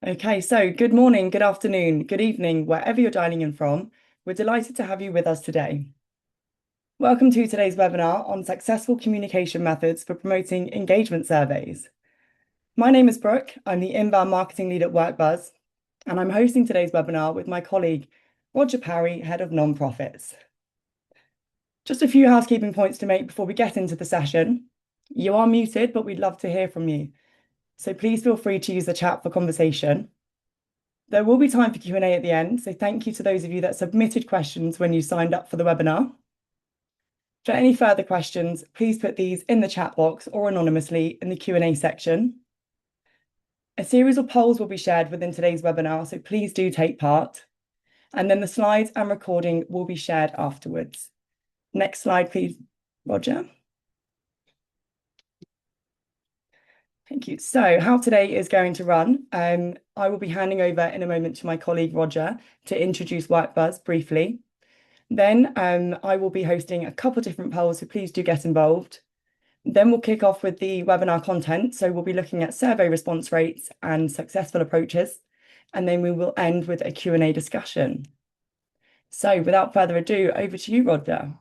Okay, so good morning, good afternoon, good evening, wherever you're dialing in from. We're delighted to have you with us today. Welcome to today's webinar on successful communication methods for promoting engagement surveys. My name is Brooke. I'm the inbound marketing lead at WorkBuzz, and I'm hosting today's webinar with my colleague, Roger Parry, Head of Nonprofits. Just a few housekeeping points to make before we get into the session. You are muted, but we'd love to hear from you. So please feel free to use the chat for conversation. There will be time for Q&A at the end, so thank you to those of you that submitted questions when you signed up for the webinar. For any further questions, please put these in the chat box or anonymously in the Q&A section. A series of polls will be shared within today's webinar, so please do take part. And then the slides and recording will be shared afterwards. Next slide, please, Roger. Thank you. So how today is going to run, I will be handing over in a moment to my colleague Roger to introduce WorkBuzz briefly. Then I will be hosting a couple of different polls, so please do get involved. Then we'll kick off with the webinar content. So we'll be looking at survey response rates and successful approaches. And then we will end with a Q&A discussion. So without further ado, over to you, Roger.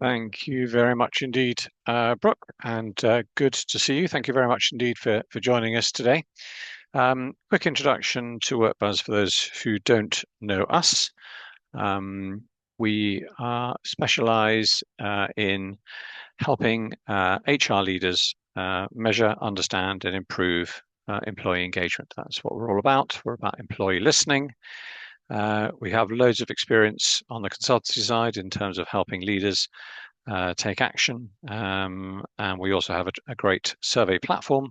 Thank you very much indeed, Brooke, and good to see you. Thank you very much indeed for joining us today. Quick introduction to WorkBuzz for those who don't know us. We specialize in helping HR leaders measure, understand, and improve employee engagement. That's what we're all about. We're about employee listening. We have loads of experience on the consultancy side in terms of helping leaders take action. And we also have a great survey platform,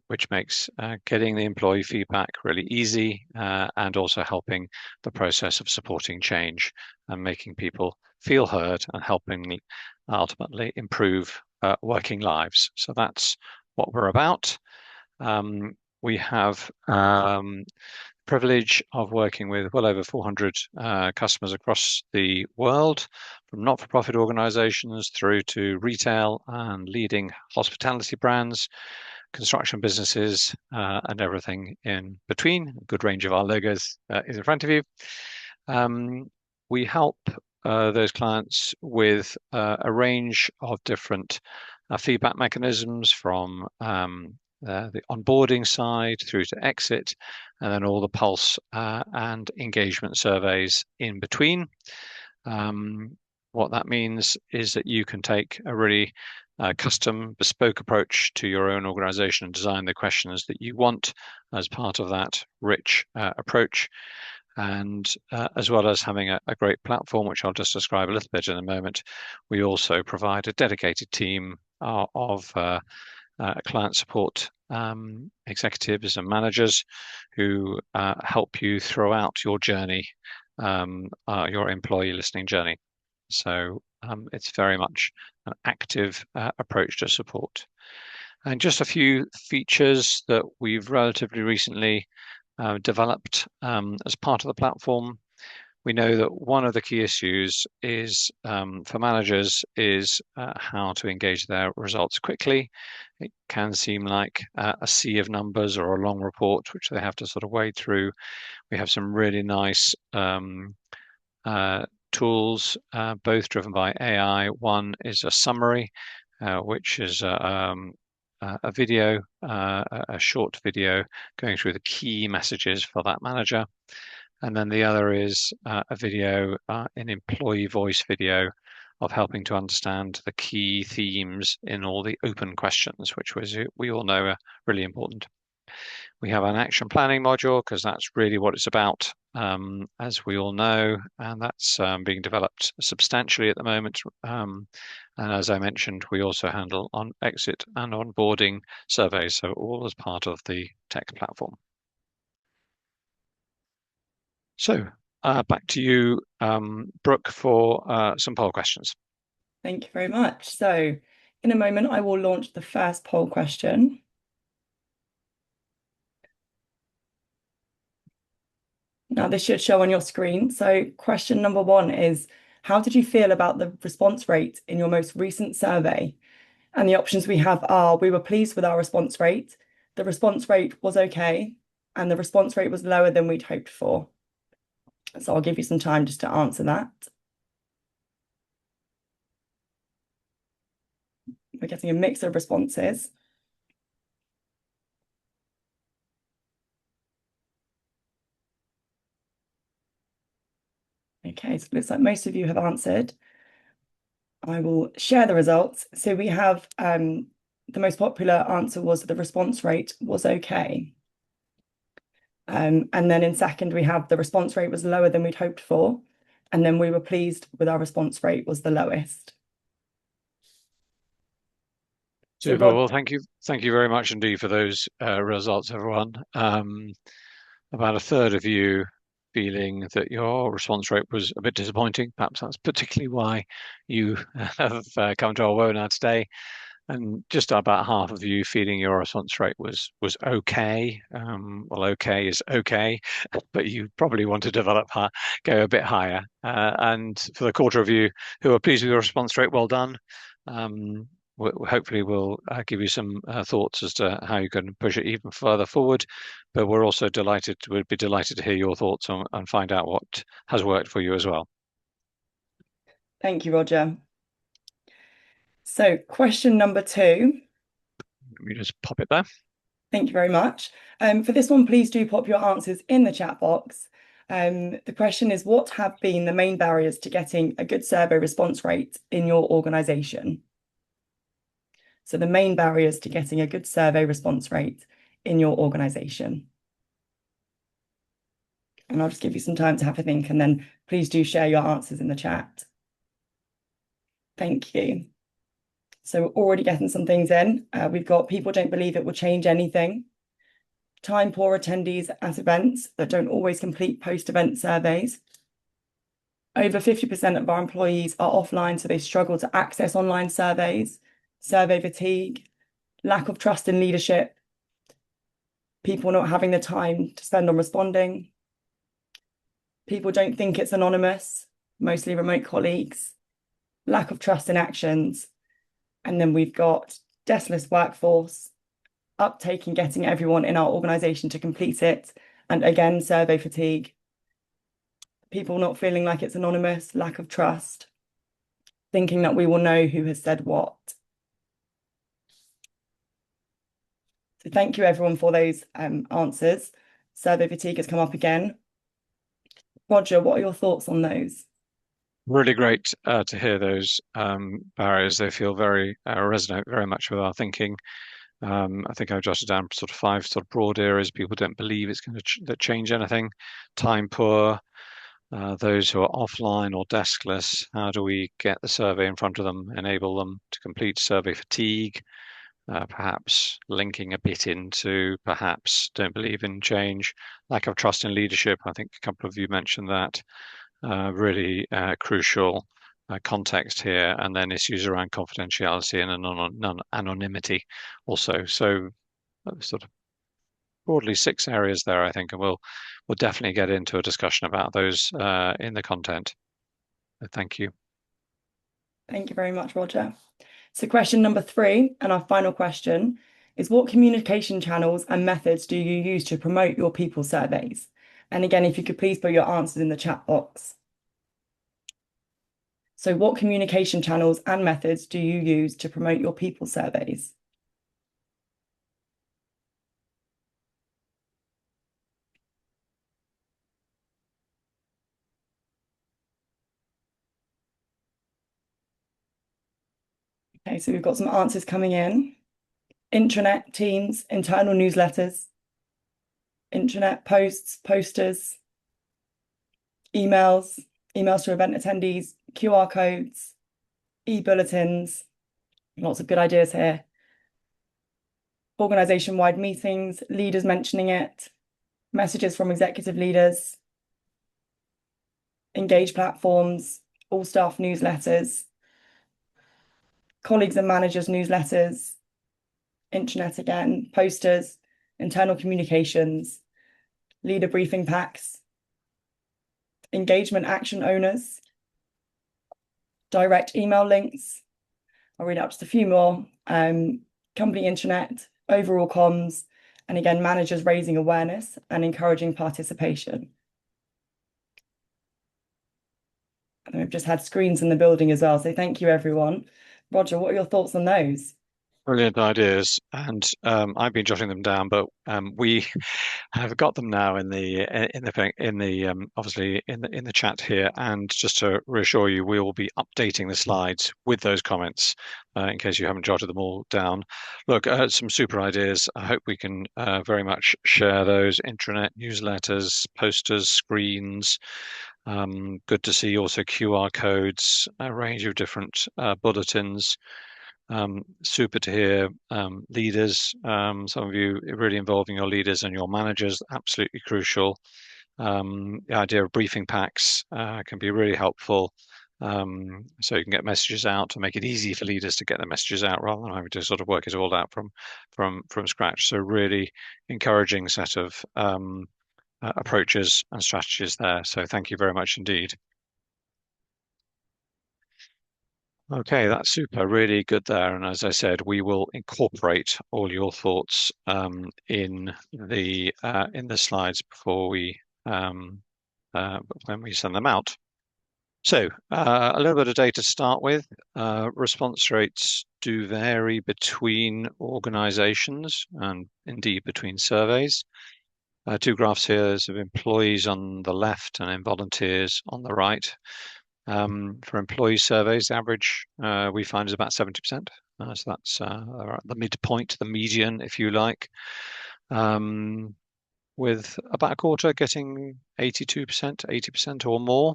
which makes getting the employee feedback really easy and also helping the process of supporting change and making people feel heard and helping ultimately improve working lives. So that's what we're about. We have privilege of working with well over 400 customers across the world, from not-for-profit organizations through to retail and leading hospitality brands, construction businesses, and everything in between. A good range of our logos is in front of you. We help those clients with a range of different feedback mechanisms from the onboarding side through to exit, and then all the pulse and engagement surveys in between. What that means is that you can take a really custom, bespoke approach to your own organization and design the questions that you want as part of that rich approach. And as well as having a great platform, which I'll just describe a little bit in a moment, we also provide a dedicated team of client support executives and managers who help you throughout your journey, your employee listening journey. So it's very much an active approach to support. And just a few features that we've relatively recently developed as part of the platform. We know that one of the key issues is for managers is how to engage their results quickly. It can seem like a sea of numbers or a long report, which they have to sort of wade through. We have some really nice tools, both driven by AI. One is a summary, which is a video, a short video going through the key messages for that manager. And then the other is a video, an employee voice video of helping to understand the key themes in all the open questions, which we all know are really important. We have an action planning module because that's really what it's about, as we all know, and that's being developed substantially at the moment. And as I mentioned, we also handle on exit and onboarding surveys, so all as part of the tech platform. So back to you, Brooke, for some poll questions. Thank you very much. So in a moment, I will launch the first poll question. Now this should show on your screen. So question number 1 is, how did you feel about the response rate in your most recent survey? And the options we have are, we were pleased with our response rate, the response rate was okay, and the response rate was lower than we'd hoped for. So I'll give you some time just to answer that. We're getting a mix of responses. Okay, so it looks like most of you have answered. I will share the results. So we have the most popular answer was the response rate was okay. And then in second, we have the response rate was lower than we'd hoped for. And then we were pleased with our response rate was the lowest. So Super. Well, thank you very much indeed for those results, everyone. About a third of you feeling that your response rate was a bit disappointing. Perhaps that's particularly why you have come to our webinar today. And just about half of you feeling your response rate was okay. Well, okay is okay, but you probably want to go a bit higher. And for the quarter of you who are pleased with your response rate, well done. Hopefully we'll give you some thoughts as to how you can push it even further forward. But we're also we'd be delighted to hear your thoughts and find out what has worked for you as well. Thank you, Roger. So question number 2. Let me just pop it there. Thank you very much. For this one, please do pop your answers in the chat box. The question is, what have been the main barriers to getting a good survey response rate in your organisation? So the main barriers to getting a good survey response rate in your organisation. And I'll just give you some time to have a think, and then please do share your answers in the chat. Thank you. So we're already getting some things in. We've got people don't believe it will change anything. Time poor attendees at events that don't always complete post-event surveys. Over 50% of our employees are offline, so they struggle to access online surveys. Survey fatigue, lack of trust in leadership, people not having the time to spend on responding. People don't think it's anonymous, mostly remote colleagues. Lack of trust in actions. And then we've got deskless workforce, uptake in getting everyone in our organisation to complete it. And again, survey fatigue. People not feeling like it's anonymous, lack of trust, thinking that we will know who has said what. So thank you everyone for those answers. Survey fatigue has come up again. Roger, what are your thoughts on those? Really great to hear those barriers. They feel very resonate very much with our thinking. I think I've jotted down sort of 5 sort of broad areas. People don't believe it's going to change anything. Time poor, those who are offline or deskless. How do we get the survey in front of them, enable them to complete survey fatigue? Perhaps linking a bit into perhaps don't believe in change, lack of trust in leadership. I think a couple of you mentioned that. Really crucial context here, and then issues around confidentiality and anonymity also. So sort of broadly 6 areas there, I think, and we'll definitely get into a discussion about those in the content. So thank you. Thank you very much, Roger. So question number 3, and our final question, is what communication channels and methods do you use to promote your people surveys? And again, if you could please put your answers in the chat box. So what communication channels and methods do you use to promote your people surveys? Okay, so we've got some answers coming in. Intranet, Teams, internal newsletters, intranet posts, posters, emails to event attendees, QR codes, e-bulletins, lots of good ideas here. Organisation-wide meetings, leaders mentioning it, messages from executive leaders, engage platforms, all staff newsletters, colleagues and managers newsletters, intranet again, posters, internal communications, leader briefing packs, engagement action owners, direct email links. I'll read out just a few more. Company intranet, overall comms, And again, managers raising awareness and encouraging participation. And we've just had screens in the building as well. So thank you, everyone. Roger, what are your thoughts on those? Brilliant ideas, and I've been jotting them down, but we have got them now in the obviously in the chat here. And just to reassure you, we will be updating the slides with those comments in case you haven't jotted them all down. Look, some super ideas. I hope we can very much share those intranet newsletters, posters, screens. Good to see also QR codes, a range of different bulletins. Super to hear leaders, some of you really involving your leaders and your managers, absolutely crucial. The idea of briefing packs can be really helpful. So you can get messages out to make it easy for leaders to get their messages out rather than having to sort of work it all out from scratch. So really encouraging set of approaches and strategies there. So thank you very much indeed. Okay, that's super, really good there. And as I said, we will incorporate all your thoughts in the slides before we when we send them out. So a little bit of data to start with. Response rates do vary between organizations and indeed between surveys. Two graphs here, there's of employees on the left and then volunteers on the right. For employee surveys, the average we find is about 70%. So that's the midpoint, the median, if you like, with about a quarter getting 82%, 80% or more,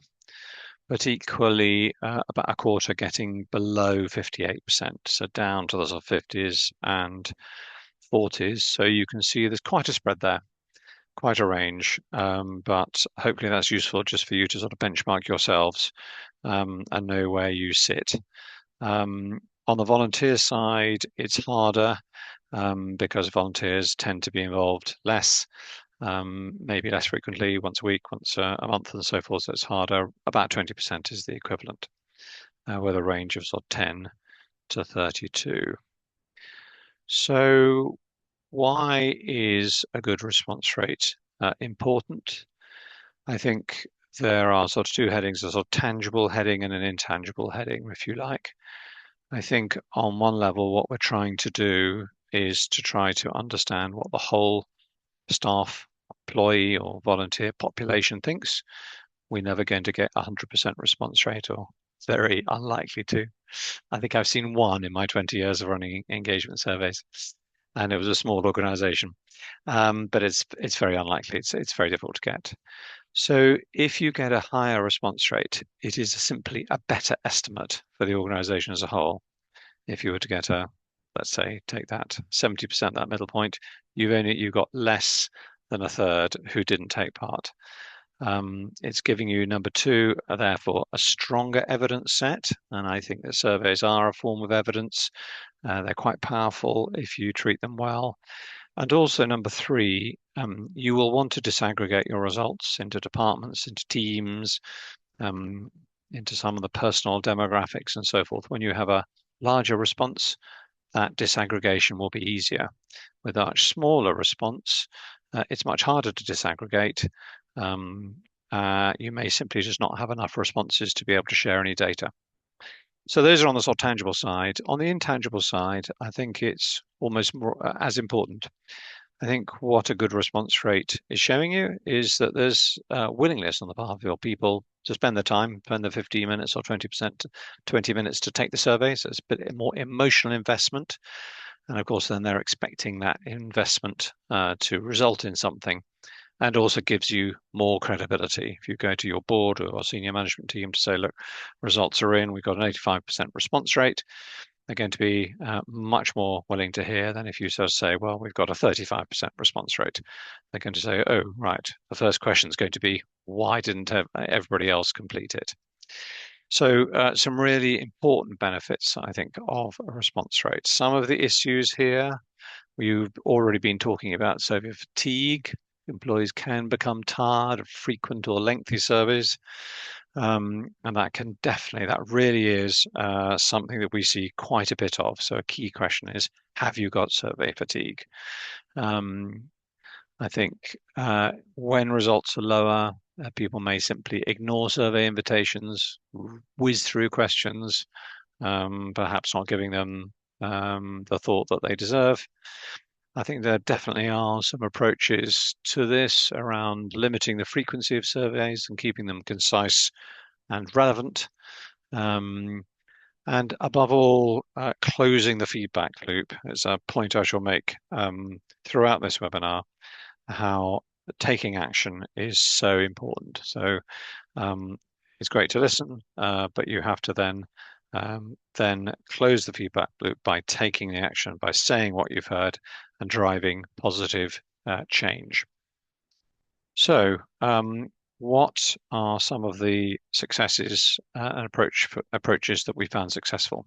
but equally about a quarter getting below 58%, so down to the sort of 50s and 40s. So you can see there's quite a spread there, quite a range, but hopefully that's useful just for you to sort of benchmark yourselves and know where you sit. On the volunteer side, it's harder because volunteers tend to be involved less, maybe less frequently, once a week, once a month, and so forth. So it's harder. About 20% is the equivalent, with a range of sort of 10 to 32. So why is a good response rate important? I think there are sort of two headings, a sort of tangible heading and an intangible heading, if you like. I think on one level, what we're trying to do is to try to understand what the whole staff, employee or volunteer population thinks. We're never going to get 100% response rate, or very unlikely to. I think I've seen one in my 20 years of running engagement surveys, and it was a small organization. But it's very unlikely. It's very difficult to get. So if you get a higher response rate, it is simply a better estimate for the organization as a whole. If you were to get let's say, take that 70%, that middle point, you've got less than a third who didn't take part. It's giving you, number two, therefore, a stronger evidence set. And I think that surveys are a form of evidence. They're quite powerful if you treat them well. And also, number three, you will want to disaggregate your results into departments, into teams, into some of the personal demographics and so forth. When you have a larger response, that disaggregation will be easier. With a much smaller response, it's much harder to disaggregate. You may simply just not have enough responses to be able to share any data. So those are on the sort of tangible side. On the intangible side, I think it's almost more as important. I think what a good response rate is showing you is that there's willingness on the part of your people to spend the time, spend the 15 minutes or 20 minutes to take the survey. So it's a bit more emotional investment. And of course, then they're expecting that investment to result in something, and also gives you more credibility. If you go to your board or senior management team to say, look, results are in, we've got an 85% response rate, they're going to be much more willing to hear than if you sort of say, well, we've got a 35% response rate. They're going to say, oh, right, the first question is going to be, why didn't everybody else complete it? So some really important benefits, I think, of a response rate. Some of the issues here we've already been talking about. Survey fatigue. Employees can become tired of frequent or lengthy surveys. And that really is something that we see quite a bit of. So a key question is, have you got survey fatigue? Um, I think when results are lower, people may simply ignore survey invitations, whiz through questions, perhaps not giving them the thought that they deserve. I think there definitely are some approaches to this around limiting the frequency of surveys and keeping them concise and relevant. Um, and above all, closing the feedback loop is a point I shall make throughout this webinar, how taking action is so important. So um, it's great to listen, but you have to then close the feedback loop by taking the action, by saying what you've heard and driving positive change. So what are some of the successes and approaches that we found successful?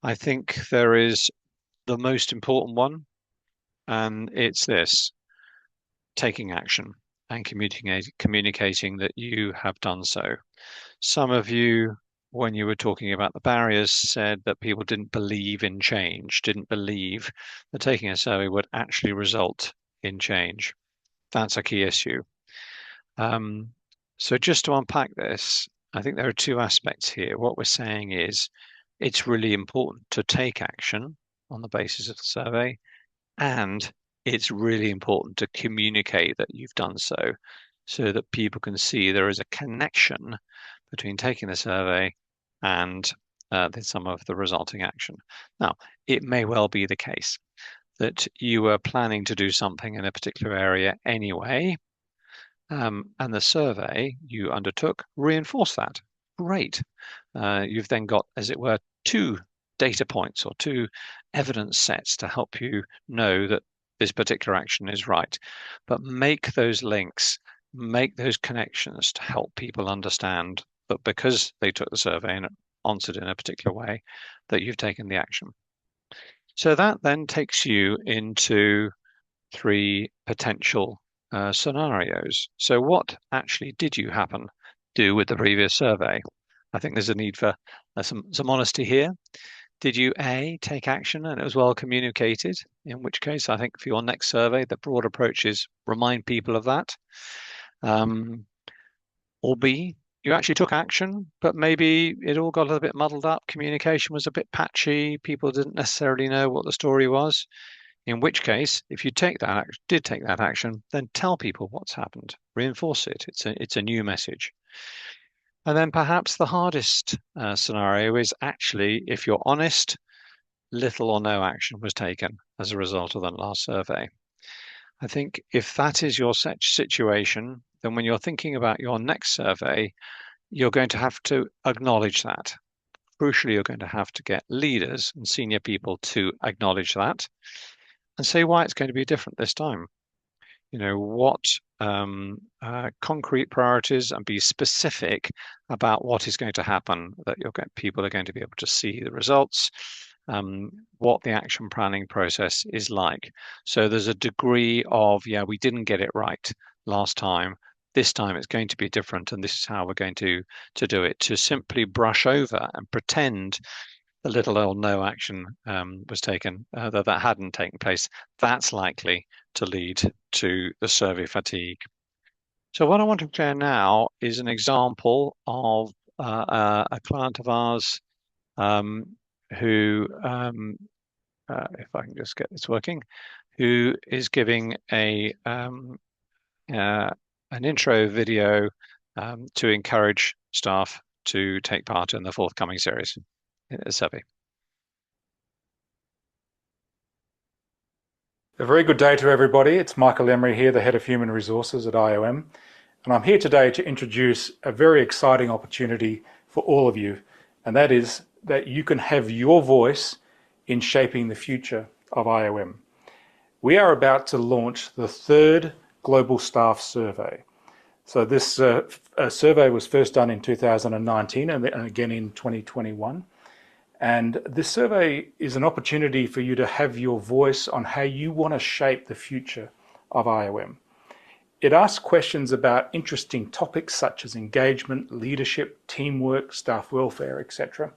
I think there is the most important one, and it's this: taking action and communicating that you have done so. Some of you, when you were talking about the barriers, said that people didn't believe in change, didn't believe that taking a survey would actually result in change. That's a key issue. So just to unpack this, I think there are two aspects here. What we're saying is it's really important to take action on the basis of the survey, and it's really important to communicate that you've done so that people can see there is a connection between taking the survey and some of the resulting action. Now, it may well be the case that you were planning to do something in a particular area anyway, and the survey you undertook reinforced that. Great. You've then got, as it were, two data points or two evidence sets to help you know that this particular action is right. But make those links, make those connections to help people understand that because they took the survey and answered in a particular way, that you've taken the action. So that then takes you into three potential scenarios. So what actually did you do with the previous survey? I think there's a need for some honesty here. Did you A, take action and it was well communicated? In which case, I think for your next survey, the broad approach is remind people of that. Or B, you actually took action, but maybe it all got a little bit muddled up. Communication was a bit patchy. People didn't necessarily know what the story was. In which case, if you did take that action, then tell people what's happened, reinforce it. It's a new message. And then perhaps the hardest scenario is actually, if you're honest, little or no action was taken as a result of the last survey. I think if that is your situation, then when you're thinking about your next survey, you're going to have to acknowledge that. Crucially, you're going to have to get leaders and senior people to acknowledge that and say why it's going to be different this time. You know, what concrete priorities, and be specific about what is going to happen, that people are going to be able to see the results, what the action planning process is like. So there's a degree of, yeah, we didn't get it right last time. This time it's going to be different, and this is how we're going to do it. To simply brush over and pretend the little or no action was taken, that hadn't taken place, that's likely to lead to the survey fatigue. So what I want to share now is an example of a client of ours who, if I can just get this working, who is giving an intro video to encourage staff to take part in the forthcoming series survey. A very good day to everybody. It's Michael Emery here, the Head of Human Resources at IOM. And I'm here today to introduce a very exciting opportunity for all of you. And that is that you can have your voice in shaping the future of IOM. We are about to launch the third Global Staff Survey. So this survey was first done in 2019 and again in 2021. And this survey is an opportunity for you to have your voice on how you want to shape the future of IOM. it asks questions about interesting topics such as engagement, leadership, teamwork, staff welfare, etc.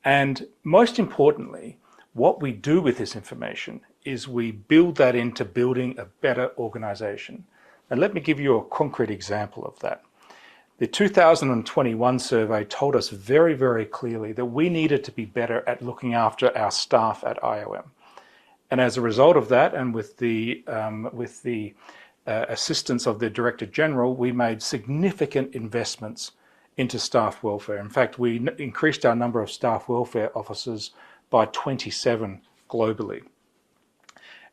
And most importantly, what we do with this information is we build that into building a better organisation. And let me give you a concrete example of that. The 2021 survey told us very, very clearly that we needed to be better at looking after our staff at IOM. And as a result of that, and with the assistance of the Director General, we made significant investments into staff welfare. In fact, we increased our number of staff welfare officers by 27 globally.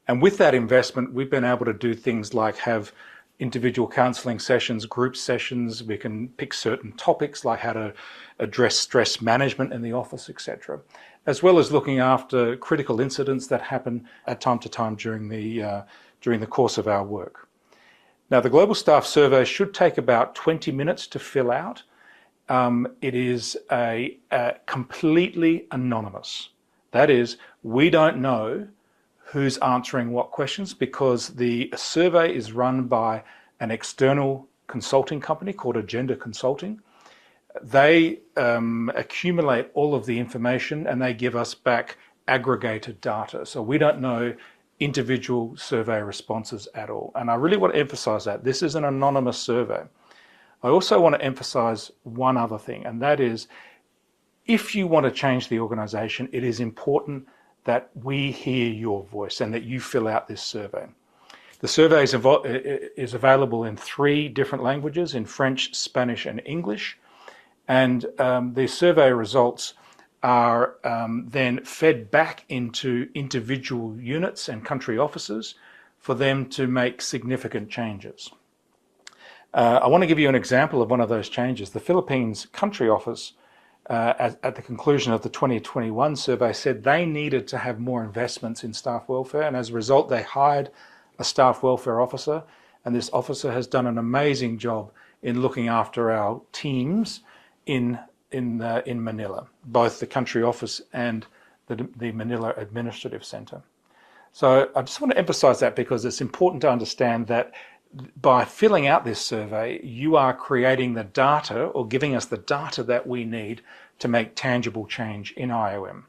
And with that investment, we've been able to do things like have individual counselling sessions, group sessions. We can pick certain topics like how to address stress management in the office, etc., as well as looking after critical incidents that happen at time to time during the course of our work. Now, the Global Staff Survey should take about 20 minutes to fill out. It is completely anonymous. That is, we don't know who's answering what questions because the survey is run by an external consulting company called Agenda Consulting. They accumulate all of the information and they give us back aggregated data. So we don't know individual survey responses at all. And I really want to emphasize that. This is an anonymous survey. I also want to emphasize one other thing, and that is if you want to change the organisation, it is important that we hear your voice and that you fill out this survey. The survey is available in 3 different languages, in French, Spanish and English. And the survey results are then fed back into individual units and country offices for them to make significant changes. I want to give you an example of one of those changes. The Philippines country office at the conclusion of the 2021 survey said they needed to have more investments in staff welfare, and as a result they hired a staff welfare officer, and this officer has done an amazing job in looking after our teams in Manila, both the country office and the Manila Administrative Centre. So I just want to emphasise that because it's important to understand that by filling out this survey, you are creating the data or giving us the data that we need to make tangible change in IOM.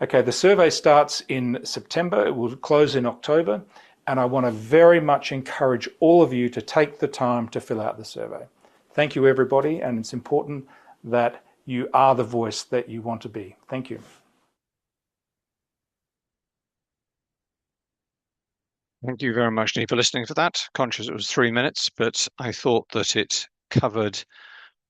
Okay, the survey starts in September, it will close in October, and I want to very much encourage all of you to take the time to fill out the survey. Thank you, everybody, and it's important that you are the voice that you want to be. Thank you. Thank you very much, Niamh, for listening to that. Conscious it was 3 minutes, but I thought that it covered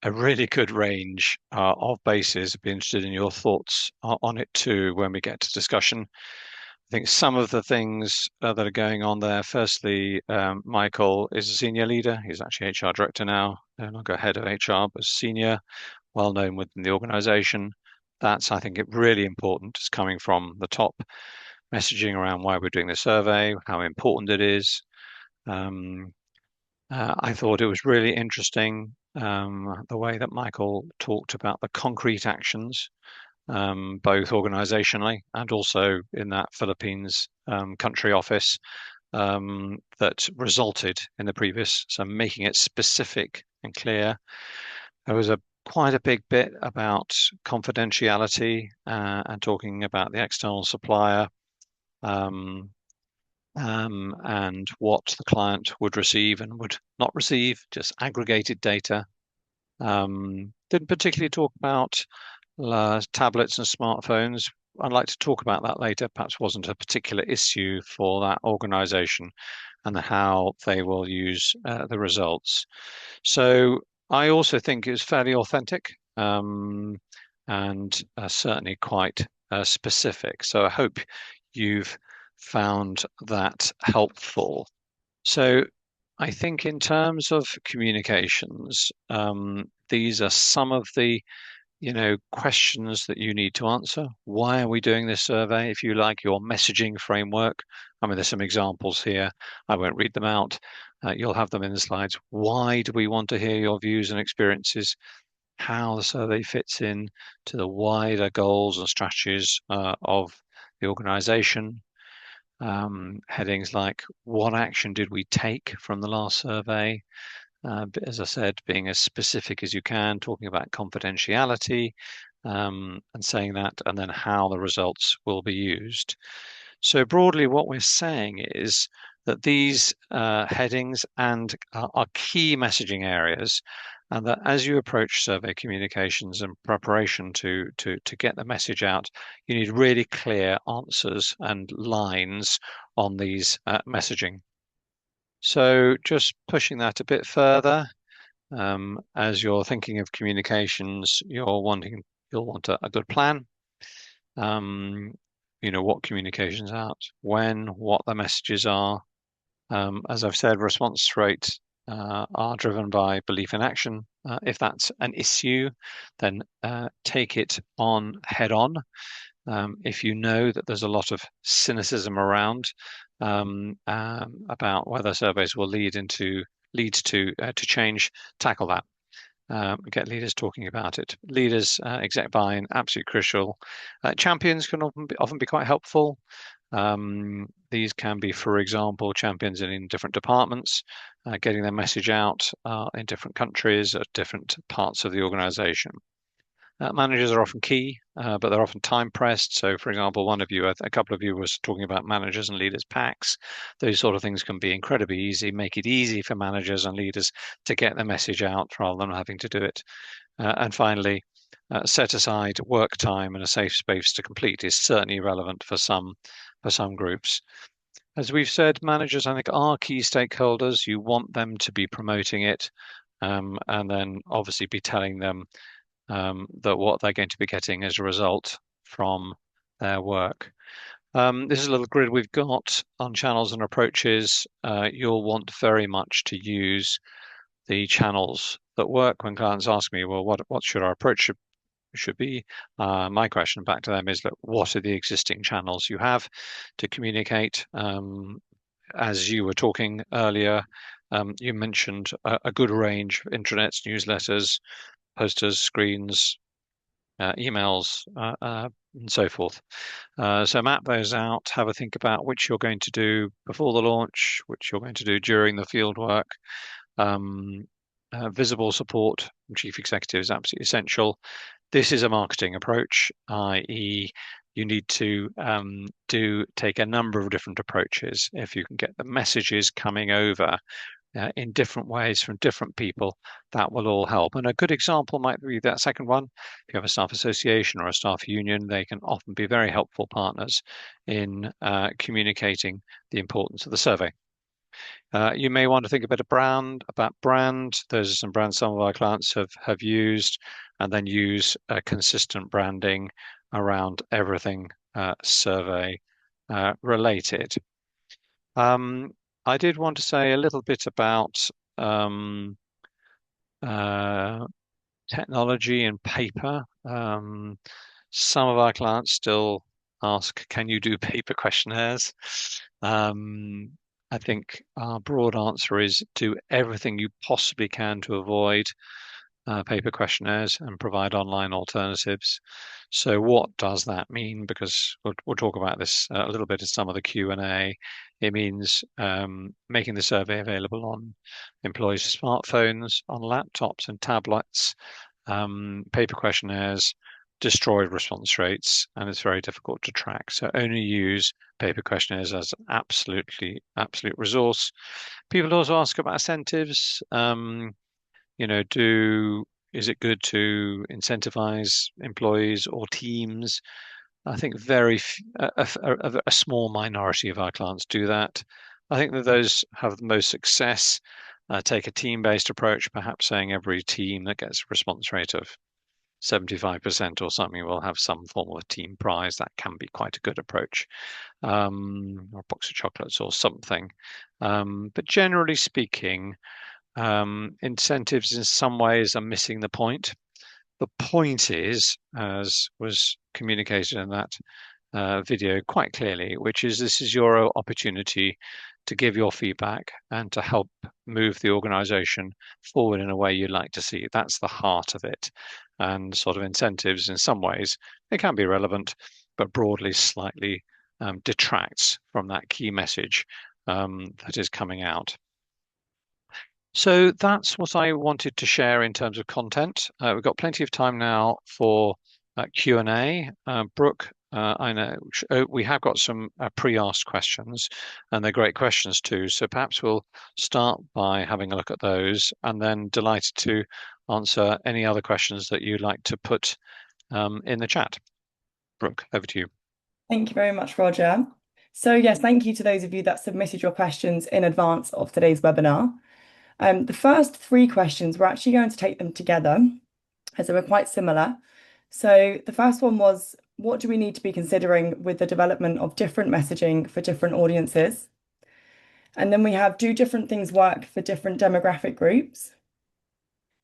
a really good range of bases. I'd be interested in your thoughts on it too when we get to discussion. I think some of the things that are going on there, firstly, Michael is a senior leader. He's actually HR director now, no longer head of HR, but senior, well known within the organisation. That's, I think, really important. It's coming from the top, messaging around why we're doing the survey, how important it is. I thought it was really interesting the way that Michael talked about the concrete actions, both organisationally and also in that Philippines country office that resulted in the previous, so making it specific and clear. There was quite a big bit about confidentiality and talking about the external supplier and what the client would receive and would not receive, just aggregated data. Didn't particularly talk about tablets and smartphones. I'd like to talk about that later. Perhaps wasn't a particular issue for that organisation and how they will use the results. So I also think it was fairly authentic and certainly quite specific. So I hope you've found that helpful. So I think in terms of communications, these are some of the questions that you need to answer. Why are we doing this survey? If you like, your messaging framework. I mean, there's some examples here. I won't read them out. You'll have them in the slides. Why do we want to hear your views and experiences? How the survey fits in to the wider goals and strategies of the organisation. Headings like what action did we take from the last survey? As I said, being as specific as you can, talking about confidentiality, and saying that, and then how the results will be used. So broadly, what we're saying is that these headings and are key messaging areas, and that as you approach survey communications and preparation to get the message out, you need really clear answers and lines on these messaging. So just pushing that a bit further, as you're thinking of communications, you'll want a good plan. What communications out, when, what the messages are. As I've said, response rates are driven by belief in action. If that's an issue, then take it on head on. If you know that there's a lot of cynicism around about whether surveys will lead to change, tackle that. Get leaders talking about it. Leaders, exec buy-in, absolutely crucial. Champions can often be quite helpful. These can be, for example, champions in different departments, getting their message out in different countries at different parts of the organization. Managers are often key, but they're often time pressed. So, for example, a couple of you was talking about managers and leaders packs. Those sort of things can be incredibly easy, make it easy for managers and leaders to get the message out rather than having to do it. And finally, set aside work time and a safe space to complete is certainly relevant for some groups. As we've said, managers, I think, are key stakeholders. You want them to be promoting it, and then obviously be telling them that what they're going to be getting as a result from their work. This is a little grid we've got on channels and approaches. You'll want very much to use the channels that work. When clients ask me, well, what should our approach should be? My question back to them is that what are the existing channels you have to communicate? As you were talking earlier, you mentioned a good range of intranets, newsletters, posters, screens, emails, and so forth. So map those out, have a think about which you're going to do before the launch, which you're going to do during the field work. Visible support from chief executive is absolutely essential. This is a marketing approach, i.e. you need to take a number of different approaches. If you can get the messages coming over in different ways from different people, that will all help. And a good example might be that second one. If you have a staff association or a staff union, they can often be very helpful partners in communicating the importance of the survey. You may want to think about brand. Those are some brands some of our clients have used, and then use consistent branding around everything survey related. I did want to say a little bit about technology and paper. Some of our clients still ask, can you do paper questionnaires? I think our broad answer is do everything you possibly can to avoid paper questionnaires and provide online alternatives. So what does that mean? Because we'll talk about this a little bit in some of the Q&A. It means making the survey available on employees' smartphones, on laptops and tablets. Paper questionnaires destroy response rates, and it's very difficult to track. So only use paper questionnaires as an absolute resource. People also ask about incentives. Is it good to incentivize employees or teams? I think a small minority of our clients do that. I think that those have the most success. Take a team-based approach, perhaps saying every team that gets a response rate of 75% or something will have some form of a team prize. That can be quite a good approach, or a box of chocolates or something. But generally speaking, incentives in some ways are missing the point. The point is, as was communicated in that video quite clearly, which is this is your opportunity to give your feedback and to help move the organization forward in a way you'd like to see. That's the heart of it. And sort of incentives in some ways, they can be relevant, but broadly slightly detracts from that key message that is coming out. So that's what I wanted to share in terms of content. We've got plenty of time now for Q&A. Brooke, I know we have got some pre-asked questions, and they're great questions too. So perhaps we'll start by having a look at those, and then delighted to answer any other questions that you'd like to put in the chat. Brooke, over to you. Thank you very much, Roger. So yes, thank you to those of you that submitted your questions in advance of today's webinar. The first three questions, we're actually going to take them together as they were quite similar. So the first one was, what do we need to be considering with the development of different messaging for different audiences? And then we have, do different things work for different demographic groups?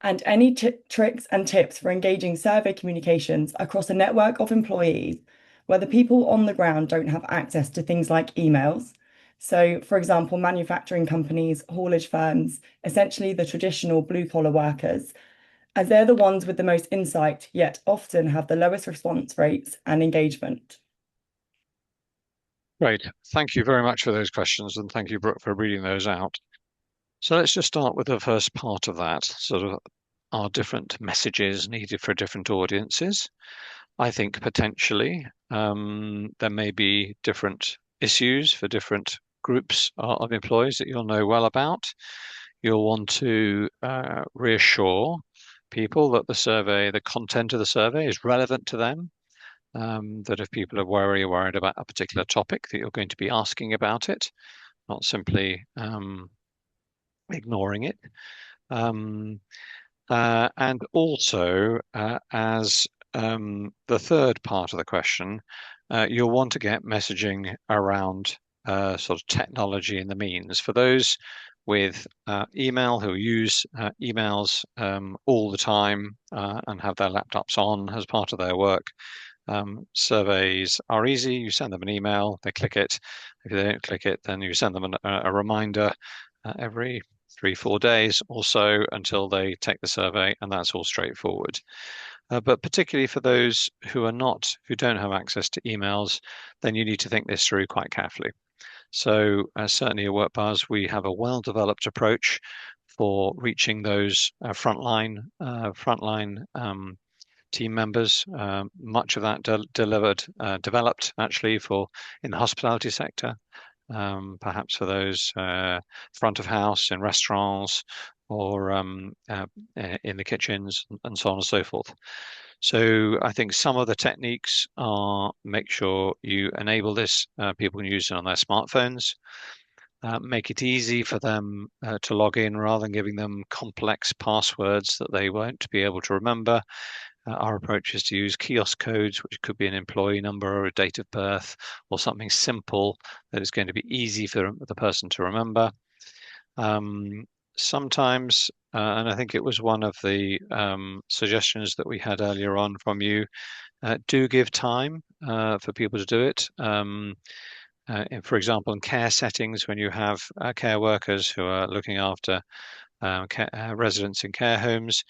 And any tricks and tips for engaging survey communications across a network of employees where the people on the ground don't have access to things like emails. So, for example, manufacturing companies, haulage firms, essentially the traditional blue-collar workers, as they're the ones with the most insight, yet often have the lowest response rates and engagement. Great. Thank you very much for those questions, and thank you, Brooke, for reading those out. So let's just start with the first part of that, sort of are different messages needed for different audiences? I think potentially there may be different issues for different groups of employees that you'll know well about. You'll want to reassure people that the content of the survey is relevant to them, that if people are worried about a particular topic, that you're going to be asking about it, not simply ignoring it. And also, as the third part of the question, you'll want to get messaging around sort of technology and the means. For those with email who use emails all the time and have their laptops on as part of their work, surveys are easy. You send them an email, they click it. If they don't click it, then you send them a reminder every 3-4 days or so until they take the survey, and that's all straightforward. But particularly for those who don't have access to emails, then you need to think this through quite carefully. So certainly at WorkBars, we have a well-developed approach for reaching those frontline team members. Much of that developed actually in the hospitality sector. Perhaps for those front of house in restaurants or in the kitchens and so on and so forth. So I think some of the techniques are make sure you enable this. People can use it on their smartphones. Make it easy for them to log in rather than giving them complex passwords that they won't be able to remember. Our approach is to use kiosk codes, which could be an employee number or a date of birth or something simple that is going to be easy for the person to remember. Sometimes, and I think it was one of the suggestions that we had earlier on from you, do give time for people to do it. For example, in care settings, when you have care workers who are looking after residents in care homes,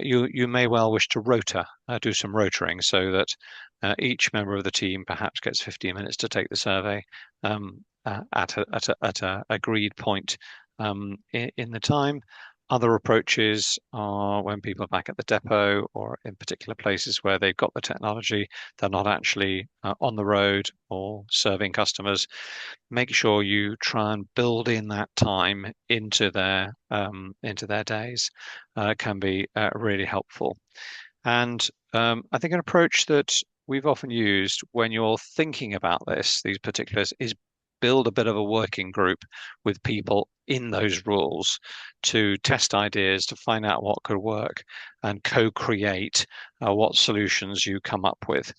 you may well wish to do some rotoring so that each member of the team perhaps gets 15 minutes to take the survey at a agreed point in the time. Other approaches are when people are back at the depot or in particular places where they've got the technology, they're not actually on the road or serving customers. Make sure you try and build in that time into their days. Can be really helpful. And I think an approach that we've often used when you're thinking about these particulars, is build a bit of a working group with people in those roles to test ideas, to find out what could work and co-create what solutions you come up with.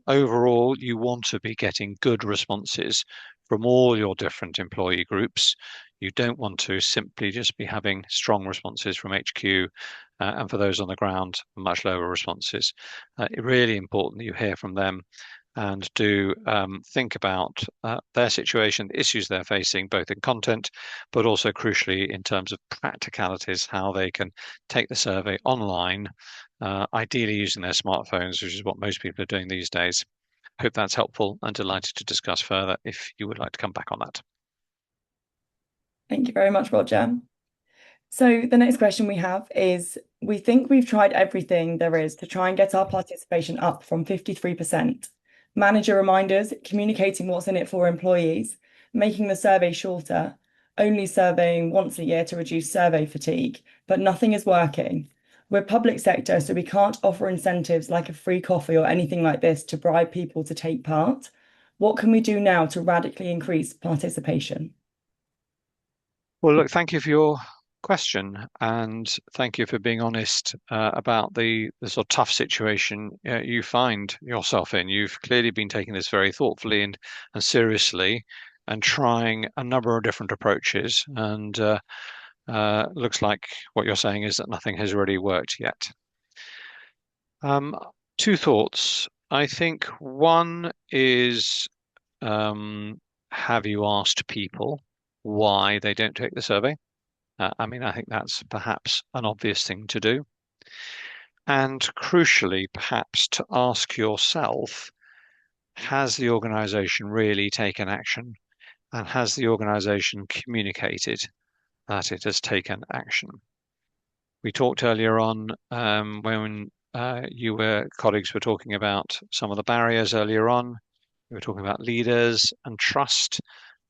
Overall, you want to be getting good responses from all your different employee groups. You don't want to simply just be having strong responses from HQ and for those on the ground, much lower responses. It's really important that you hear from them and do think about their situation, the issues they're facing, both in content, but also crucially in terms of practicalities, how they can take the survey online, ideally using their smartphones, which is what most people are doing these days, hope that's helpful and delighted to discuss further if you would like to come back on that. Thank you very much, Roger. So the next question we have is, we think we've tried everything there is to try and get our participation up from 53%. Manager reminders, communicating what's in it for employees, making the survey shorter, only surveying once a year to reduce survey fatigue, but nothing is working. We're public sector, so we can't offer incentives like a free coffee or anything like this to bribe people to take part. What can we do now to radically increase participation? Well, look, thank you for your question, and thank you for being honest about the sort of tough situation you find yourself in. You've clearly been taking this very thoughtfully and seriously, and trying a number of different approaches. And looks like what you're saying is that nothing has really worked yet. Two thoughts. I think one is, have you asked people why they don't take the survey? I mean, I think that's perhaps an obvious thing to do. And crucially, perhaps to ask yourself, has the organization really taken action? And has the organization communicated that it has taken action? We talked earlier on when colleagues were talking about some of the barriers earlier on. We were talking about leaders and trust,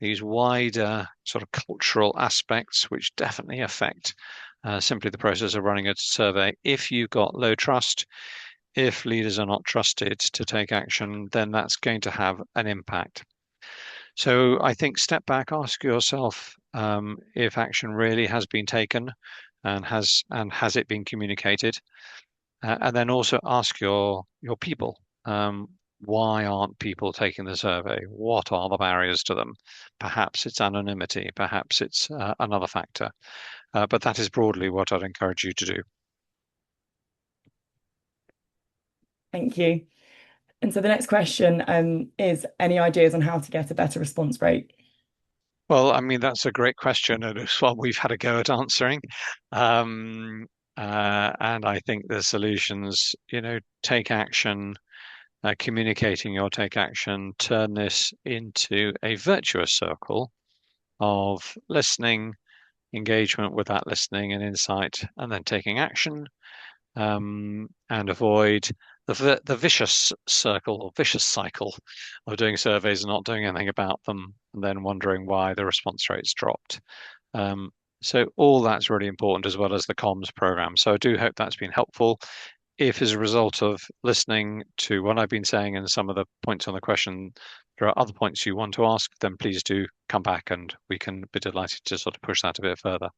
these wider sort of cultural aspects, which definitely affect simply the process of running a survey. If you've got low trust, if leaders are not trusted to take action, then that's going to have an impact. So I think step back, ask yourself if action really has been taken and has it been communicated, and then also ask your people. Why aren't people taking the survey? What are the barriers to them? Perhaps it's anonymity, perhaps it's another factor. But that is broadly what I'd encourage you to do. Thank you. And so the next question is, any ideas on how to get a better response rate? Well, I mean, that's a great question, and it's one we've had a go at answering. And I think the solutions, take action, communicating your take action, turn this into a virtuous circle of listening, engagement with that listening and insight, and then taking action, and avoid the vicious circle or vicious cycle of doing surveys and not doing anything about them, and then wondering why the response rates dropped. So all that's really important, as well as the comms program. So I do hope that's been helpful. If as a result of listening to what I've been saying and some of the points on the question, there are other points you want to ask, then please do come back and we can be delighted to sort of push that a bit further.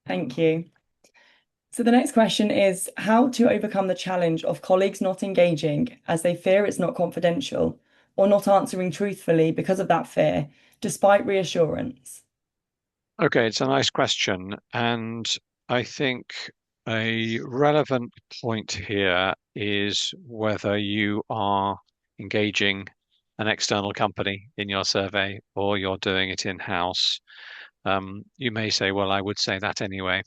Thank you. So the next question is how to overcome the challenge of colleagues not engaging as they fear it's not confidential or not answering truthfully because of that fear, despite reassurance. Okay, it's a nice question. And I think a relevant point here is whether you are engaging an external company in your survey or you're doing it in-house. You may say, well, I would say that anyway.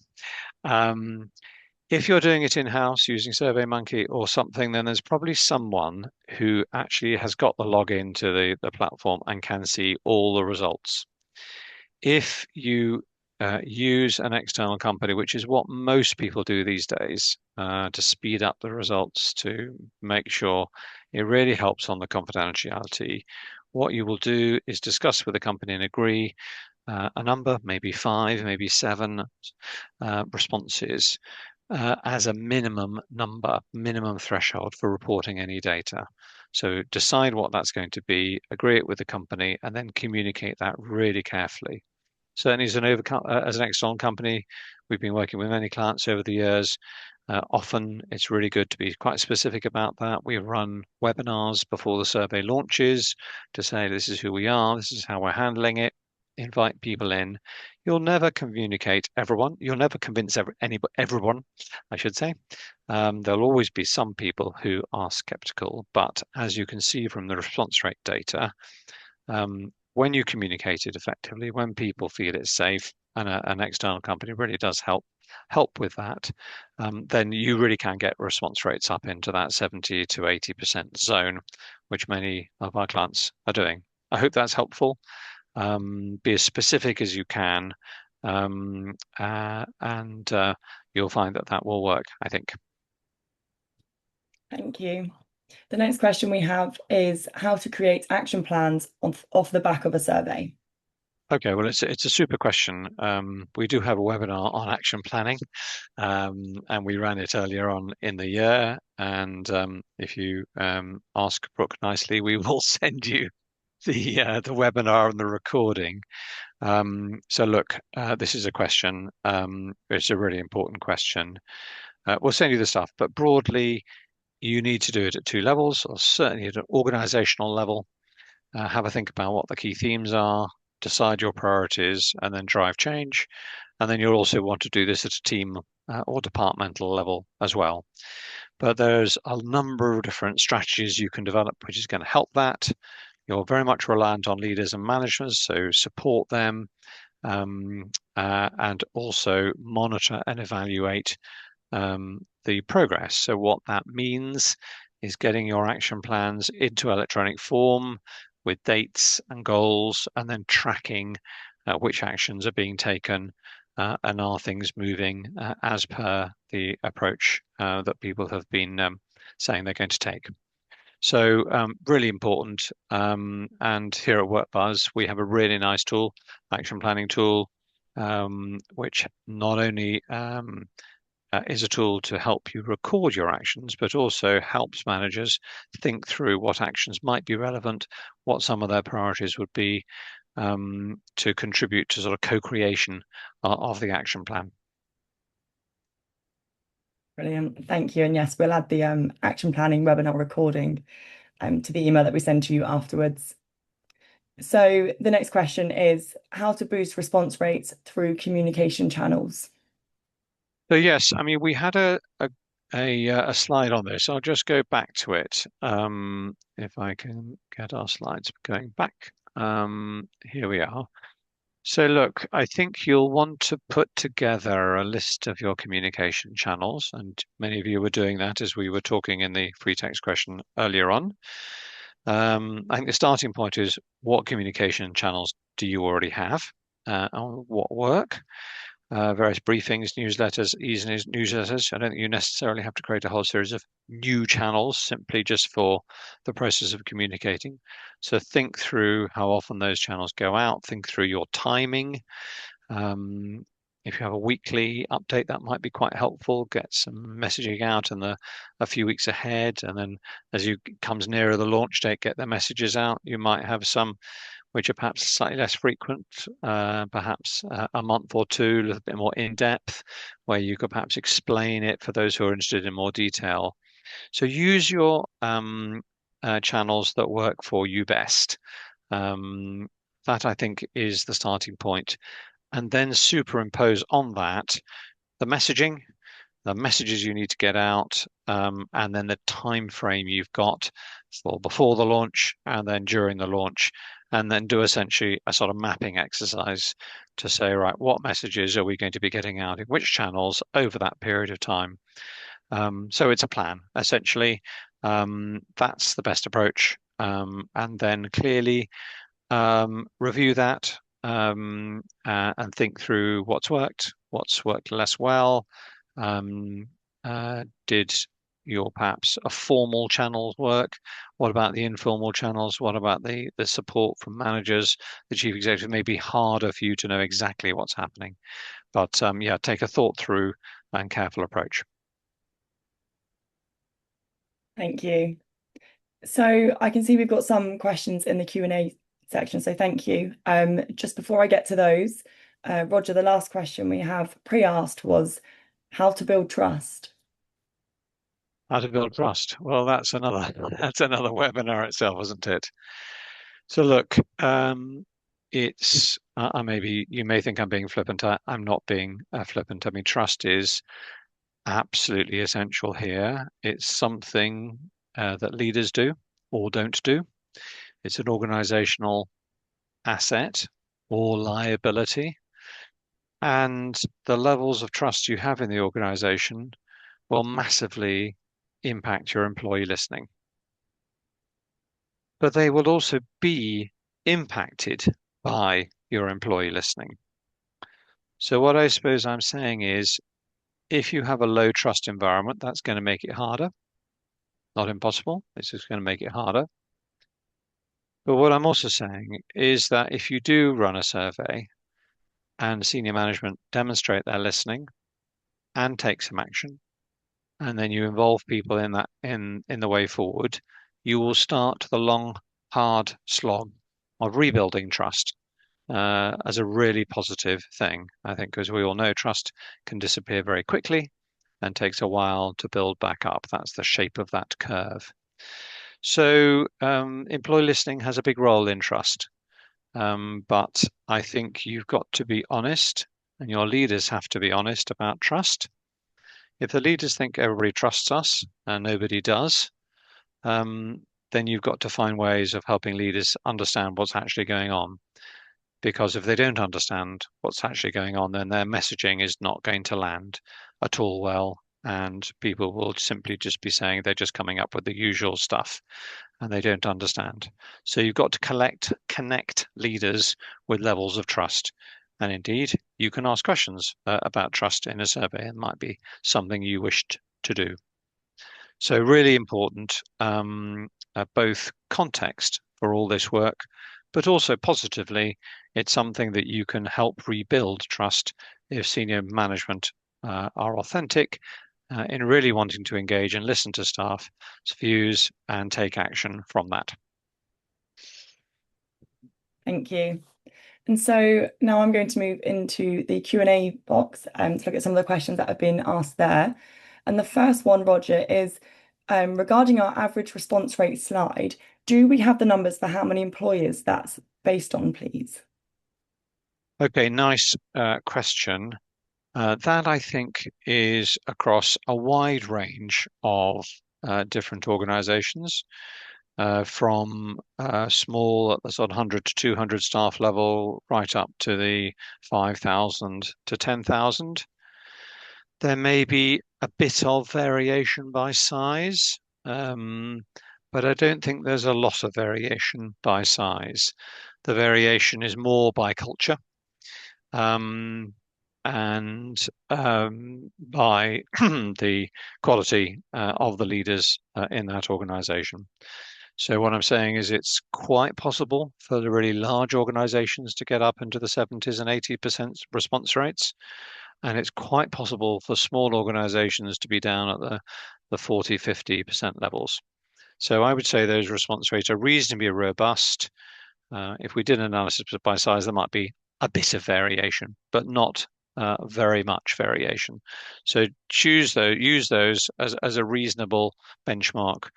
If you're doing it in-house using SurveyMonkey or something, then there's probably someone who actually has got the login to the platform and can see all the results. If you use an external company, which is what most people do these days, to speed up the results, to make sure it really helps on the confidentiality, what you will do is discuss with the company and agree a number, maybe 5, maybe 7 responses as a minimum number, minimum threshold for reporting any data. So decide what that's going to be, agree it with the company, and then communicate that really carefully. Certainly as an external company, we've been working with many clients over the years. Often it's really good to be quite specific about that. We run webinars before the survey launches to say this is who we are, this is how we're handling it, invite people in. You'll never communicate everyone. You'll never convince everyone, I should say. There'll always be some people who are skeptical, but as you can see from the response rate data, when you communicate it effectively, when people feel it's safe, and an external company really does help with that, then you really can get response rates up into that 70 to 80% zone, which many of our clients are doing. I hope that's helpful. Be as specific as you can, and you'll find that that will work, I think. Thank you. The next question we have is how to create action plans off the back of a survey. Okay, well, it's a super question. We do have a webinar on action planning, and we ran it earlier on in the year. And if you ask Brooke nicely, we will send you the webinar and the recording. So look, this is a question. It's a really important question. We'll send you the stuff, but broadly, you need to do it at two levels, or certainly at an organizational level. Have a think about what the key themes are, decide your priorities, and then drive change. And then you'll also want to do this at a team or departmental level as well. But there's a number of different strategies you can develop, which is going to help that. You're very much reliant on leaders and managers, so support them, and also monitor and evaluate the progress. So what that means is getting your action plans into electronic form with dates and goals, and then tracking which actions are being taken and are things moving as per the approach that people have been saying they're going to take. So really important. And here at WorkBuzz, we have a really nice tool, action planning tool, which not only is a tool to help you record your actions, but also helps managers think through what actions might be relevant, what some of their priorities would be, to contribute to sort of co-creation of the action plan. Brilliant. Thank you. And yes, we'll add the action planning webinar recording to the email that we send to you afterwards. So the next question is how to boost response rates through communication channels. So yes, I mean we had a slide on this. I'll just go back to it. If I can get our slides going back. Here we are. So look, I think you'll want to put together a list of your communication channels, and many of you were doing that as we were talking in the free text question earlier on. I think the starting point is what communication channels do you already have, and what work? Various briefings, newsletters, newsletters. I don't think you necessarily have to create a whole series of new channels simply just for the process of communicating. So think through how often those channels go out, think through your timing. If you have a weekly update, that might be quite helpful. Get some messaging out in a few weeks ahead, and then as you comes nearer the launch date, get the messages out. You might have some which are perhaps slightly less frequent, perhaps a month or two, a little bit more in depth, where you could perhaps explain it for those who are interested in more detail. So use your channels that work for you best. That I think is the starting point. And then superimpose on that the messages you need to get out, and then the time frame you've got for before the launch and then during the launch, and then do essentially a sort of mapping exercise to say, right, what messages are we going to be getting out in which channels over that period of time? So it's a plan, essentially. That's the best approach. And then clearly review that and think through what's worked less well. Did your perhaps a formal channel work? What about the informal channels? What about the support from managers, the chief executive? It may be harder for you to know exactly what's happening, but yeah, take a thought through and careful approach. Thank you. So I can see we've got some questions in the Q&A section, so thank you. Just before I get to those, Roger, the last question we have pre-asked was how to build trust. How to build trust. Well, that's another webinar itself, isn't it? So look, it's maybe you may think I'm being flippant. I'm not being flippant. I mean, trust is absolutely essential here. It's something that leaders do or don't do. It's an organizational asset or liability. And the levels of trust you have in the organization will massively impact your employee listening. but they will also be impacted by your employee listening. So what I suppose I'm saying is, if you have a low trust environment, that's going to make it harder. Not impossible. It's just going to make it harder. But what I'm also saying is that if you do run a survey and senior management demonstrate their listening and take some action, and then you involve people in that in the way forward, you will start the long, hard slog of rebuilding trust as a really positive thing. I think, as we all know, trust can disappear very quickly and takes a while to build back up. That's the shape of that curve. So employee listening has a big role in trust. But I think you've got to be honest, and your leaders have to be honest about trust. If the leaders think everybody trusts us and nobody does, then you've got to find ways of helping leaders understand what's actually going on. Because if they don't understand what's actually going on, then their messaging is not going to land at all well. And people will simply just be saying they're just coming up with the usual stuff and they don't understand. So you've got to connect leaders with levels of trust. And indeed, you can ask questions about trust in a survey. It might be something you wished to do. So really important, both context for all this work, but also positively, it's something that you can help rebuild trust if senior management are authentic in really wanting to engage and listen to staff's views and take action from that. Thank you. And so now I'm going to move into the Q&A box to look at some of the questions that have been asked there. And the first one, Roger, is regarding our average response rate slide, do we have the numbers for how many employers that's based on, please? Okay, nice question. That I think is across a wide range of different organizations. From small at the sort of 100 to 200 staff level, right up to the 5,000 to 10,000. There may be a bit of variation by size, but I don't think there's a lot of variation by size. The variation is more by culture and by the quality of the leaders in that organization. So what I'm saying is it's quite possible for the really large organizations to get up into the 70s and 80% response rates. And it's quite possible for small organizations to be down at the 40, 50% levels. So I would say those response rates are reasonably robust. If we did an analysis by size, there might be a bit of variation, but not very much variation. So use those as a reasonable benchmark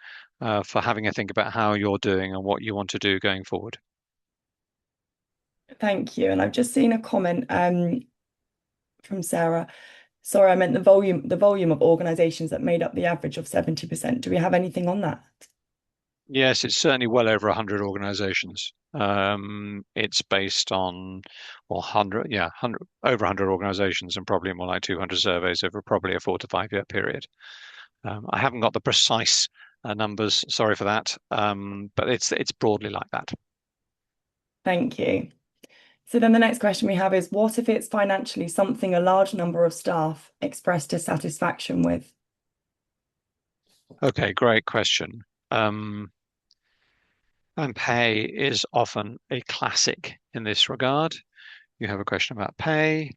for having a think about how you're doing and what you want to do going forward. Thank you. And I've just seen a comment from Sarah. Sorry, I meant the volume of organizations that made up the average of 70%. Do we have anything on that? Yes, it's certainly well over 100 organizations. It's based on, well, 100, yeah, 100, over 100 organizations and probably more like 200 surveys over probably a 4 to 5 year period. I haven't got the precise numbers, sorry for that, but it's broadly like that. Thank you. So then the next question we have is, what if it's financially something a large number of staff express dissatisfaction with? Okay, great question. And pay is often a classic in this regard. You have a question about pay.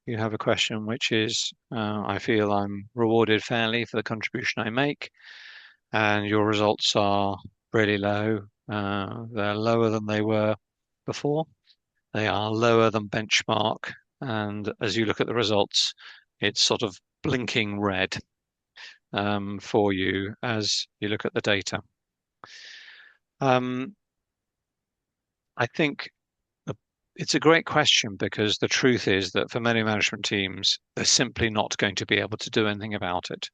You have a question which is, I feel I'm rewarded fairly for the contribution I make, and your results are really low. They're lower than they were before. They are lower than benchmark. And as you look at the results, it's sort of blinking red for you as you look at the data. I think it's a great question because the truth is that for many management teams, they're simply not going to be able to do anything about it.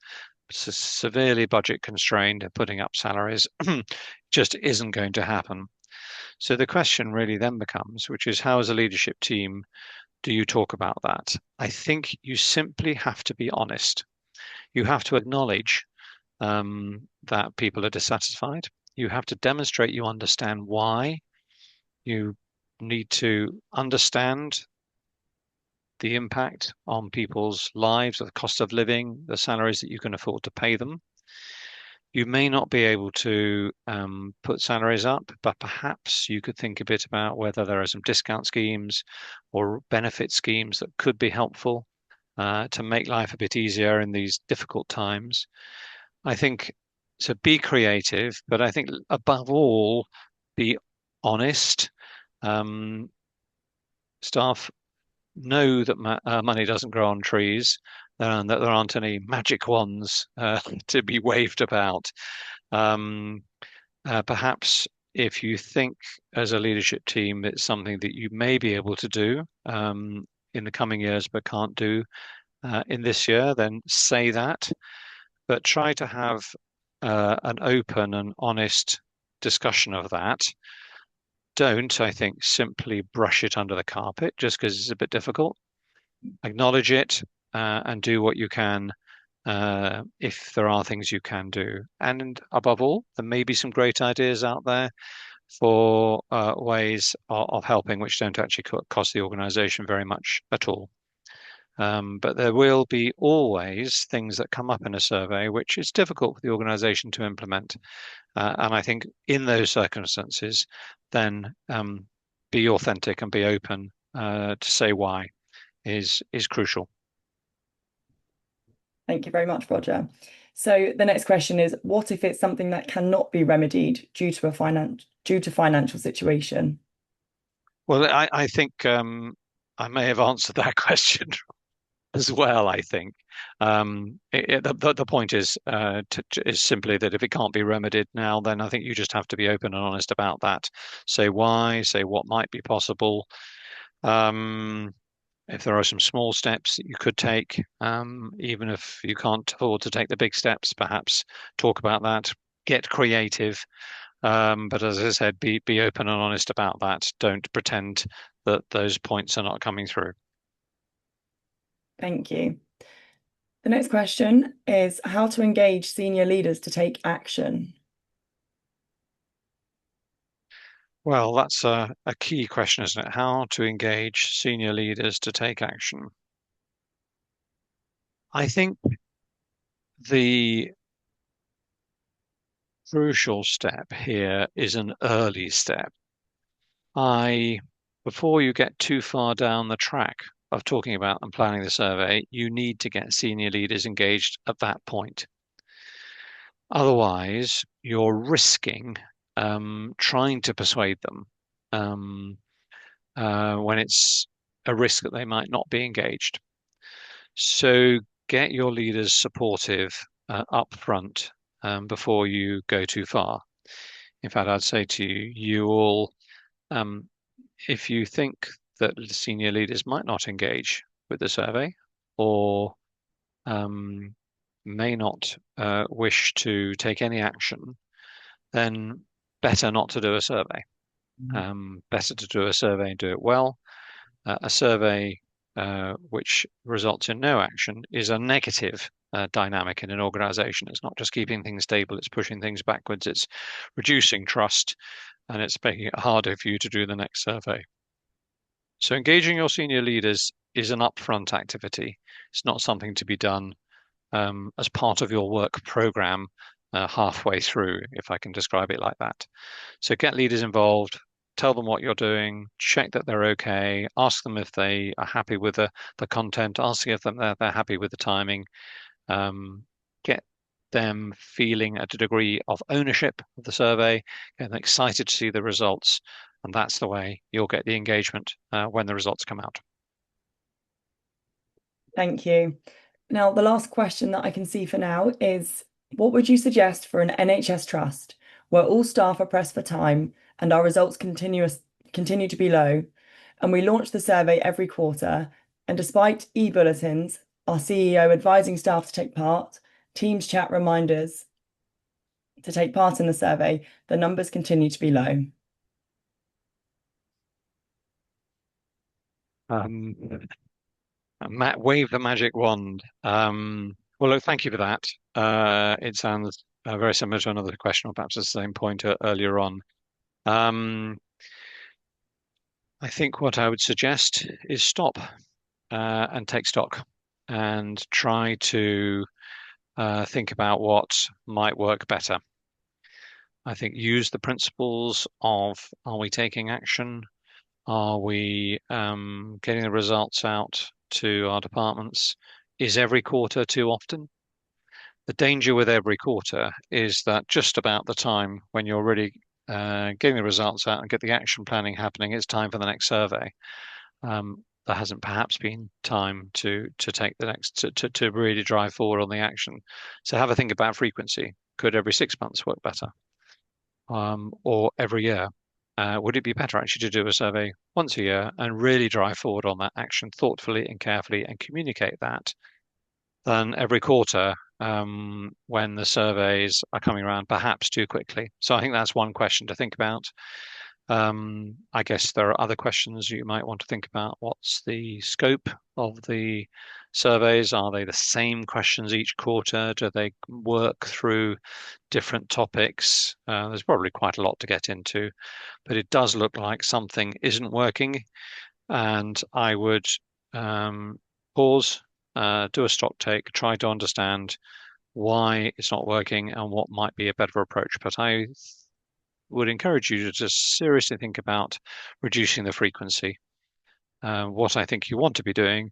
It's severely budget constrained, putting up salaries just isn't going to happen. So the question really then becomes, which is how as a leadership team do you talk about that? I think you simply have to be honest. You have to acknowledge that people are dissatisfied. You have to demonstrate you understand why. You need to understand the impact on people's lives, the cost of living, the salaries that you can afford to pay them. You may not be able to put salaries up, but perhaps you could think a bit about whether there are some discount schemes or benefit schemes that could be helpful to make life a bit easier in these difficult times. I think so. Be creative, but I think above all, be honest. Um, Staff know that money doesn't grow on trees and that there aren't any magic wands to be waved about. Um, Perhaps if you think as a leadership team it's something that you may be able to do in the coming years but can't do in this year, then say that. But try to have an open and honest discussion of that. Don't, I think, simply brush it under the carpet just because it's a bit difficult. Acknowledge it and do what you can if there are things you can do. And above all, there may be some great ideas out there for ways of helping which don't actually cost the organization very much at all. But there will be always things that come up in a survey which is difficult for the organization to implement. And I think in those circumstances, then be authentic and be open to say why is crucial. Thank you very much, Roger. So the next question is, what if it's something that cannot be remedied due to financial situation? Well, I think I may have answered that question as well. I think the point is is simply that if it can't be remedied now, then I think you just have to be open and honest about that. Say why, say what might be possible. If there are some small steps that you could take, even if you can't afford to take the big steps, perhaps talk about that. Get creative. But as I said, be open and honest about that. Don't pretend that those points are not coming through. Thank you. The next question is how to engage senior leaders to take action. Well, that's a key question, isn't it? How to engage senior leaders to take action. I think the crucial step here is an early step. Before you get too far down the track of talking about and planning the survey, you need to get senior leaders engaged at that point. Otherwise, you're risking trying to persuade them when it's a risk that they might not be engaged. So get your leaders supportive up front before you go too far. In fact, I'd say to you, you all, if you think that senior leaders might not engage with the survey or may not wish to take any action, then better not to do a survey. Better to do a survey and do it well. A survey which results in no action is a negative dynamic in an organization. It's not just keeping things stable, it's pushing things backwards, it's reducing trust, and it's making it harder for you to do the next survey. So engaging your senior leaders is an upfront activity. It's not something to be done as part of your work program halfway through, if I can describe it like that. So get leaders involved, tell them what you're doing, check that they're okay, ask them if they are happy with the content, ask if they're happy with the timing, get them feeling a degree of ownership of the survey, get them excited to see the results, and that's the way you'll get the engagement when the results come out. Thank you. Now, the last question that I can see for now is, what would you suggest for an NHS trust where all staff are pressed for time and our results continue to be low, and we launch the survey every quarter, and despite e-bulletins, our CEO advising staff to take part, Teams chat reminders to take part in the survey, the numbers continue to be low? Matt, wave the magic wand. Well, look, thank you for that. It sounds very similar to another question, or perhaps the same point earlier on. Um, I think what I would suggest is stop and take stock and try to think about what might work better. I think use the principles of, are we taking action? Are we getting the results out to our departments? Is every quarter too often? The danger with every quarter is that just about the time when you're really getting the results out and get the action planning happening, it's time for the next survey. There hasn't perhaps been time to take the next to really drive forward on the action. So have a think about frequency. Could every 6 months work better? Or every year? Would it be better actually to do a survey once a year and really drive forward on that action thoughtfully and carefully and communicate that than every quarter when the surveys are coming around perhaps too quickly? So I think that's one question to think about. I guess there are other questions you might want to think about. What's the scope of the surveys? Are they the same questions each quarter? Do they work through different topics? There's probably quite a lot to get into, but it does look like something isn't working. And I would pause, do a stock take, try to understand why it's not working and what might be a better approach. But I would encourage you to just seriously think about reducing the frequency. What I think you want to be doing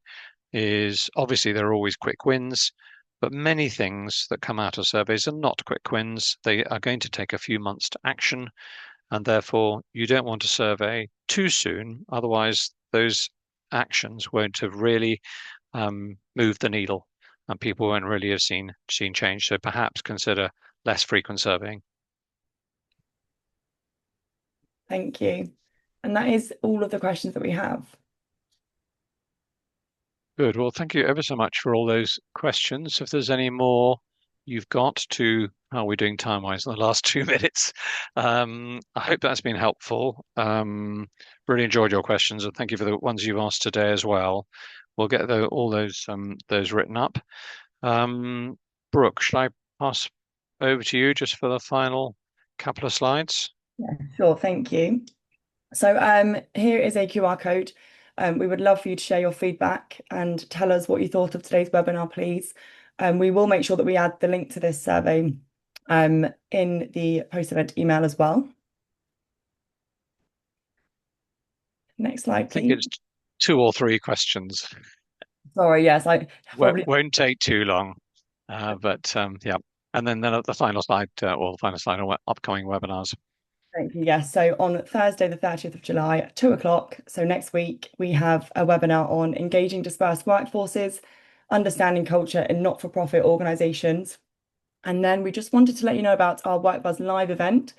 is, obviously there are always quick wins, but many things that come out of surveys are not quick wins. They are going to take a few months to action, and therefore you don't want to survey too soon. Otherwise, those actions won't have really moved the needle, and people won't really have seen change. So perhaps consider less frequent surveying. Thank you. And that is all of the questions that we have. Good. Well, thank you ever so much for all those questions. If there's any more you've got to, how are we doing time-wise in the last 2 minutes? I hope that's been helpful. Really enjoyed your questions, and thank you for the ones you've asked today as well. We'll get all those written up. Brooke, shall I pass over to you just for the final couple of slides? Yeah, sure. Thank you. So here is a QR code. We would love for you to share your feedback and tell us what you thought of today's webinar, please. We will make sure that we add the link to this survey in the post-event email as well. Next slide, please. I think it's 2 or 3 questions. Sorry, yes, I probably won't take too long. But yeah, and then the final slide, or the final slide on upcoming webinars. Thank you. Yes. So on Thursday, the 30th of July at 2 o'clock. So next week, we have a webinar on engaging dispersed workforces, understanding culture in not-for-profit organisations. And then we just wanted to let you know about our WorkBuzz live event.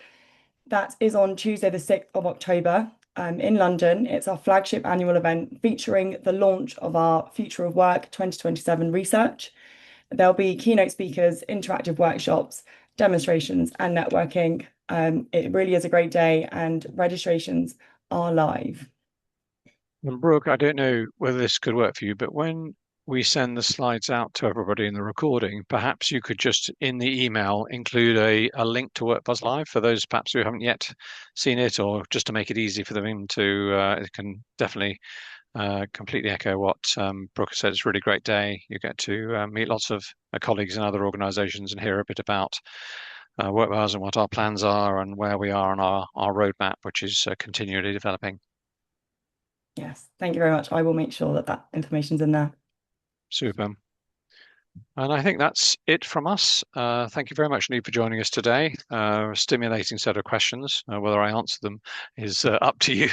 That is on Tuesday, the 6th of October in London. It's our flagship annual event featuring the launch of our Future of Work 2027 research. There'll be keynote speakers, interactive workshops, demonstrations, and networking. It really is a great day, and registrations are live. And Brooke, I don't know whether this could work for you, but when we send the slides out to everybody in the recording, perhaps you could just in the email include a link to WorkBuzz Live for those perhaps who haven't yet seen it, or just to make it easy for them to, it can definitely completely echo what Brooke said. It's a really great day. You get to meet lots of colleagues in other organisations and hear a bit about WorkBuzz and what our plans are and where we are on our roadmap, which is continually developing. Yes, thank you very much. I will make sure that that information's in there. Super. And I think that's it from us. Thank you very much, Neve, for joining us today. Stimulating set of questions. Whether I answer them is up to you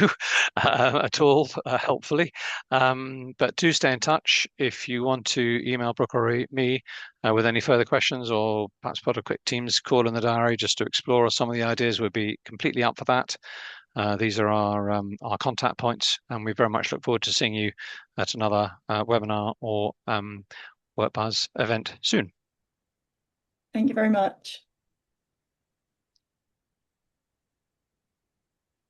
at all, helpfully. But do stay in touch if you want to email Brooke or me with any further questions, or perhaps put a quick Teams call in the diary just to explore some of the ideas. We'd be completely up for that. These are our contact points, and we very much look forward to seeing you at another webinar or WorkBuzz event soon. Thank you very much.